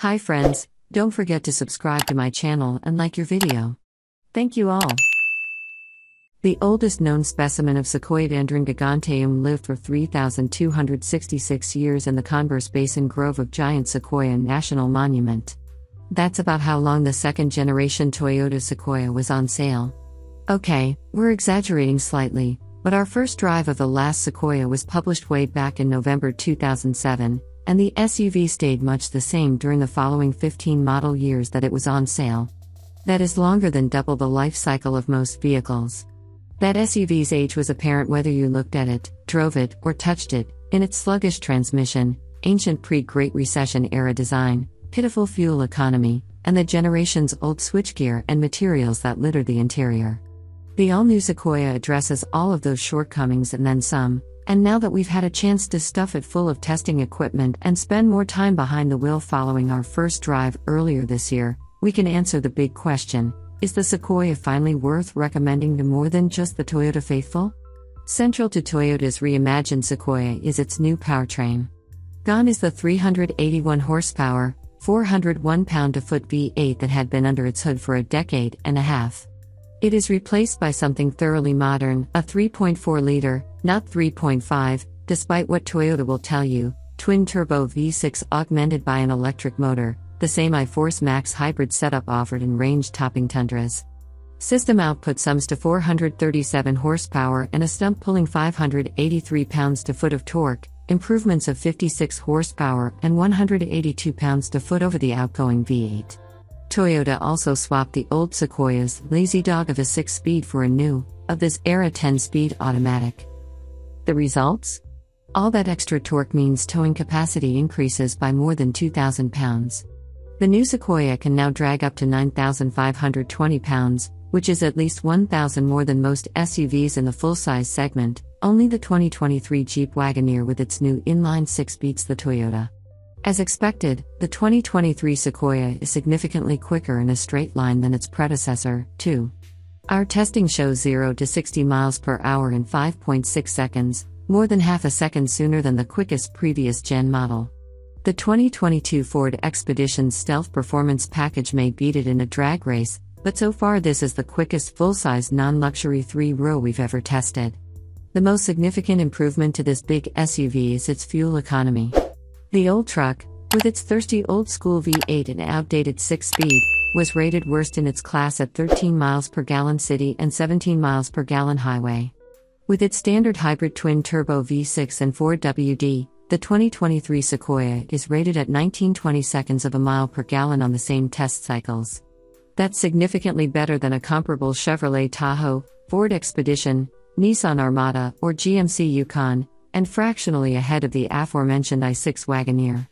Hi friends, don't forget to subscribe to my channel and like your video. Thank you all. The oldest known specimen of Sequoiadendron giganteum lived for 3,266 years in the Converse Basin Grove of Giant Sequoia National Monument. That's about how long the second-generation Toyota Sequoia was on sale. Okay, we're exaggerating slightly, but our first drive of the last Sequoia was published way back in November 2007, and the SUV stayed much the same during the following 15 model years that it was on sale. That is longer than double the life cycle of most vehicles. That SUV's age was apparent whether you looked at it, drove it, or touched it, in its sluggish transmission, ancient pre-Great Recession era design, pitiful fuel economy, and the generations old switchgear and materials that litter the interior. The all-new Sequoia addresses all of those shortcomings and then some, and now that we've had a chance to stuff it full of testing equipment and spend more time behind the wheel following our first drive earlier this year, we can answer the big question: is the Sequoia finally worth recommending to more than just the Toyota faithful? Central to Toyota's reimagined Sequoia is its new powertrain. Gone is the 381 horsepower, 401 pound-to-foot V8 that had been under its hood for a decade and a half. It is replaced by something thoroughly modern, a 3.4-liter, not 3.5, despite what Toyota will tell you, twin-turbo V6 augmented by an electric motor, the same iForce Max hybrid setup offered in range-topping Tundras. System output sums to 437 horsepower and a stump-pulling 583 pounds-to-foot of torque, improvements of 56 horsepower and 182 pounds-to-foot over the outgoing V8. Toyota also swapped the old Sequoia's lazy dog of a 6-speed for a new, of this era 10-speed automatic. The results? All that extra torque means towing capacity increases by more than 2,000 pounds. The new Sequoia can now drag up to 9,520 pounds, which is at least 1,000 more than most SUVs in the full-size segment. Only the 2023 Jeep Wagoneer with its new inline-6 beats the Toyota. As expected, the 2023 Sequoia is significantly quicker in a straight line than its predecessor, too. Our testing shows 0 to 60 miles per hour in 5.6 seconds, more than half a second sooner than the quickest previous gen model. The 2022 Ford Expedition's Stealth Performance package may beat it in a drag race, but so far this is the quickest full-size non-luxury 3-row we've ever tested. The most significant improvement to this big SUV is its fuel economy. The old truck, with its thirsty old-school V8 and outdated 6-speed, was rated worst in its class at 13 miles per gallon city and 17 miles per gallon highway. With its standard hybrid twin-turbo V6 and 4WD, the 2023 Sequoia is rated at 19/20 seconds of a mile per gallon on the same test cycles. That's significantly better than a comparable Chevrolet Tahoe, Ford Expedition, Nissan Armada, or GMC Yukon, and fractionally ahead of the aforementioned i6 Wagoneer.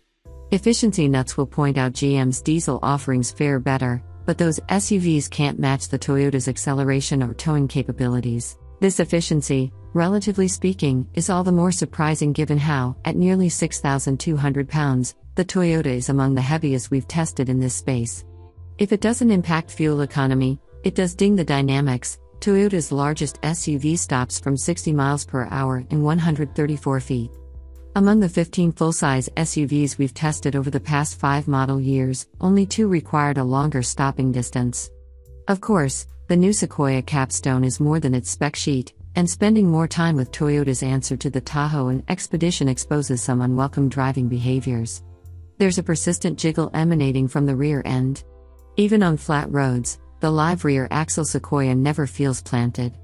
Efficiency nuts will point out GM's diesel offerings fare better, but those SUVs can't match the Toyota's acceleration or towing capabilities. This efficiency, relatively speaking, is all the more surprising given how, at nearly 6,200 pounds, the Toyota is among the heaviest we've tested in this space. If it doesn't impact fuel economy, it does ding the dynamics. Toyota's largest SUV stops from 60 miles per hour in 134 feet. Among the 15 full-size SUVs we've tested over the past 5 model years, only 2 required a longer stopping distance. Of course, the new Sequoia Capstone is more than its spec sheet, and spending more time with Toyota's answer to the Tahoe and Expedition exposes some unwelcome driving behaviors. There's a persistent jiggle emanating from the rear end. Even on flat roads, the live rear axle Sequoia never feels planted.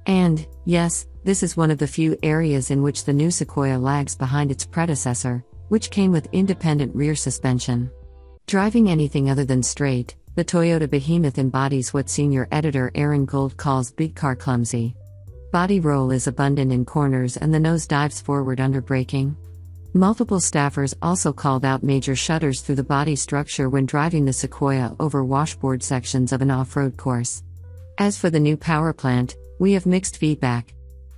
And, yes, this is one of the few areas in which the new Sequoia lags behind its predecessor, which came with independent rear suspension. Driving anything other than straight, the Toyota behemoth embodies what senior editor Aaron Gold calls big car clumsy. Body roll is abundant in corners and the nose dives forward under braking. Multiple staffers also called out major shudders through the body structure when driving the Sequoia over washboard sections of an off-road course. As for the new power plant, we have mixed feedback.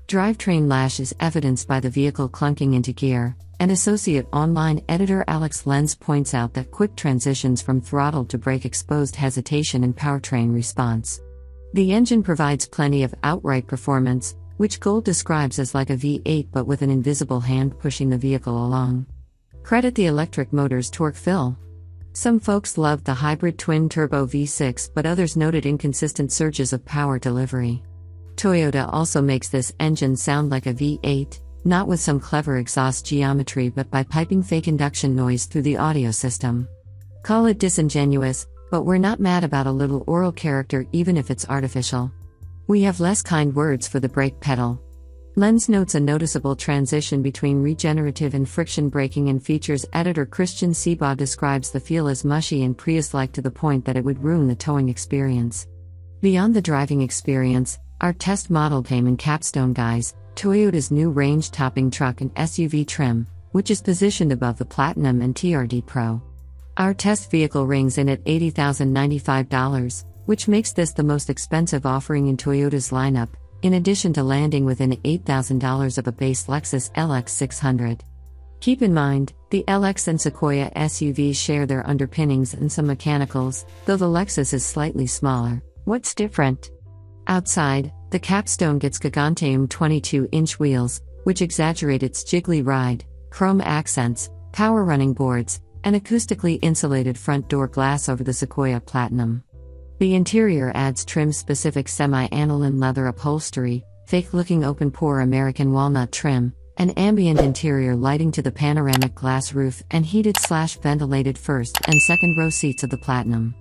Drivetrain lash is evidenced by the vehicle clunking into gear, and associate online editor Alex Lenz points out that quick transitions from throttle to brake exposed hesitation in powertrain response. The engine provides plenty of outright performance, which Gold describes as like a V8 but with an invisible hand pushing the vehicle along. Credit the electric motor's torque fill. Some folks loved the hybrid twin-turbo V6, but others noted inconsistent surges of power delivery. Toyota also makes this engine sound like a V8, not with some clever exhaust geometry but by piping fake induction noise through the audio system. Call it disingenuous, but we're not mad about a little oral character even if it's artificial. We have less kind words for the brake pedal. Lens notes a noticeable transition between regenerative and friction braking, and features editor Christian Seabaugh describes the feel as mushy and Prius-like to the point that it would ruin the towing experience. Beyond the driving experience, our test model came in Capstone Guys, Toyota's new range-topping truck and SUV trim, which is positioned above the Platinum and TRD Pro. Our test vehicle rings in at $80,095, which makes this the most expensive offering in Toyota's lineup, in addition to landing within $8,000 of a base Lexus LX 600. Keep in mind, the LX and Sequoia SUVs share their underpinnings and some mechanicals, though the Lexus is slightly smaller. What's different? Outside, the Capstone gets giganteum 22-inch wheels, which exaggerate its jiggly ride, chrome accents, power running boards, and acoustically insulated front door glass over the Sequoia Platinum. The interior adds trim-specific semi-aniline leather upholstery, fake-looking open-pore American walnut trim, and ambient interior lighting to the panoramic glass roof and heated/ventilated first and second row seats of the Platinum.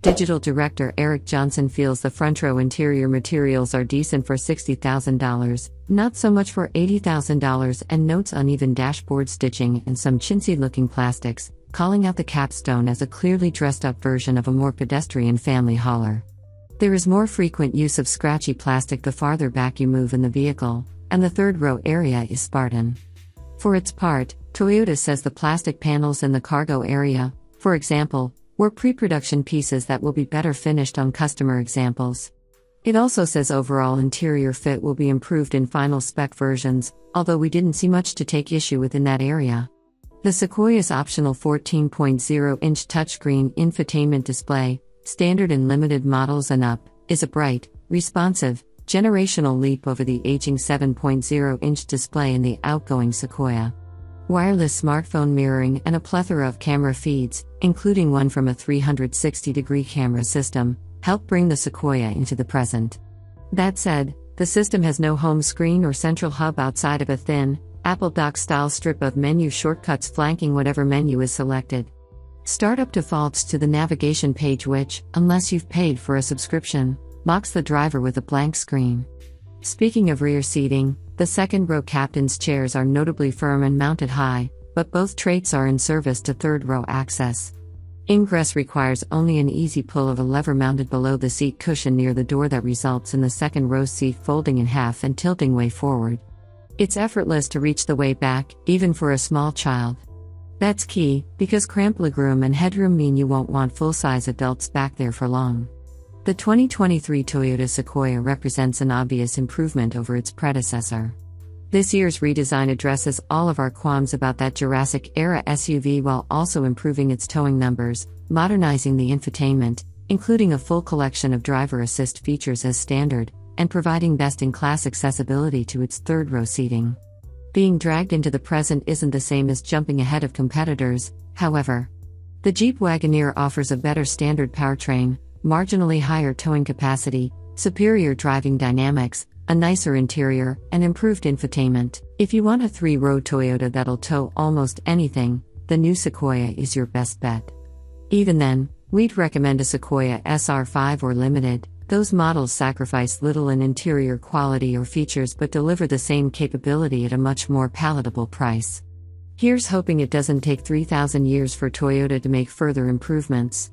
Digital director Eric Johnson feels the front-row interior materials are decent for $60,000, not so much for $80,000, and notes uneven dashboard stitching and some chintzy-looking plastics, calling out the Capstone as a clearly dressed-up version of a more pedestrian family hauler. There is more frequent use of scratchy plastic the farther back you move in the vehicle, and the third-row area is Spartan. For its part, Toyota says the plastic panels in the cargo area, for example, were pre-production pieces that will be better finished on customer examples. It also says overall interior fit will be improved in final spec versions, although we didn't see much to take issue with in that area. The Sequoia's optional 14.0-inch touchscreen infotainment display, standard in limited models and up, is a bright, responsive, generational leap over the aging 7.0-inch display in the outgoing Sequoia. Wireless smartphone mirroring and a plethora of camera feeds, including one from a 360-degree camera system, help bring the Sequoia into the present. That said, the system has no home screen or central hub outside of a thin, Apple Dock-style strip of menu shortcuts flanking whatever menu is selected. Startup defaults to the navigation page which, unless you've paid for a subscription, mocks the driver with a blank screen. Speaking of rear seating, the second-row captain's chairs are notably firm and mounted high, but both traits are in service to third-row access. Ingress requires only an easy pull of a lever mounted below the seat cushion near the door that results in the second-row seat folding in half and tilting way forward. It's effortless to reach the way back, even for a small child. That's key, because cramped legroom and headroom mean you won't want full-size adults back there for long. The 2023 Toyota Sequoia represents an obvious improvement over its predecessor. This year's redesign addresses all of our qualms about that Jurassic-era SUV while also improving its towing numbers, modernizing the infotainment, including a full collection of driver assist features as standard, and providing best-in-class accessibility to its third-row seating. Being dragged into the present isn't the same as jumping ahead of competitors, however. The Jeep Wagoneer offers a better standard powertrain, marginally higher towing capacity, superior driving dynamics, a nicer interior, and improved infotainment. If you want a three-row Toyota that'll tow almost anything, the new Sequoia is your best bet. Even then, we'd recommend a Sequoia SR5 or Limited. Those models sacrifice little in interior quality or features but deliver the same capability at a much more palatable price. Here's hoping it doesn't take 3,000 years for Toyota to make further improvements.